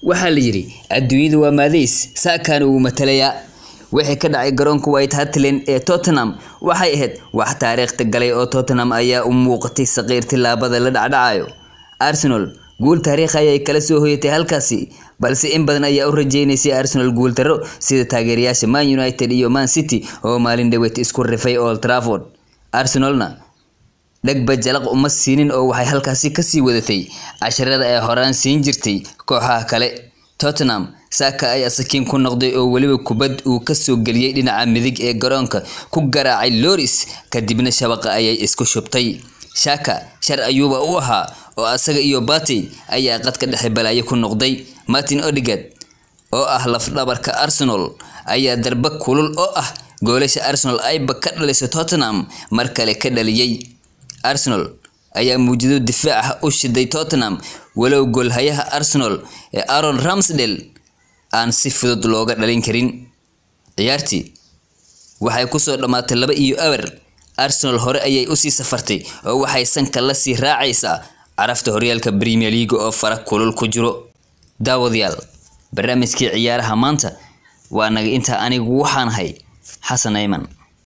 waxaa la yiri adduunyadu waa maadays saakaan uu matalaya wixii ka dhacay garoonka White Hart Lane ee Tottenham waxay ahayd wax taariikhda galay oo Tottenham ayaa u muuqatay saqiir tilaabada la dhacdayo Arsenal guul taariikh ay kala soo hoyatay halkaasi balse in badan ayaa u rajeynaysay Arsenal guul daro sida taageerayaasha Man United iyo Man City oo maalin dhaweyd isku rifay Old Trafford Arsenalna dhagba jalaq uma siinin oo waxay halkaasi ka sii wadatay casharada ay horaan siin jirtay kooxaha kale Tottenham Saka ay asakiin ku noqday oo waliba kubad uu ka soo galiyay dhinaca midig ee garoonka ku garaacay Loris kadibna shabaqa ayay isku shubtay Saka shar ayuuba u ahaa oo asaga iyo Partey ayaa qadka dhexe balaayo ku noqday Martin Odegaard oo ah laf dhabarka Arsenal ayaa darba kulul oo ah goolasha Arsenal ay ka dhalisay Tottenham mar kale ka dhaliyay Arsenal ayaa muujido difaac u shiday Tottenham walow goolhayaha Arsenal ee Aaron Ramsdale aan si fudud looga dhalin karin ciyaartii waxay ku soo dhamaatay 2-2 Arsenal hore ayay u sii safartay oo waxay sanka la sii raacaysaa carafta horyaalka Premier League oo fara kulul ku jiro daawadayaal barnaamijkii ciyaaraha maanta waa naga inta anigu waxaan hay Xasan Ayman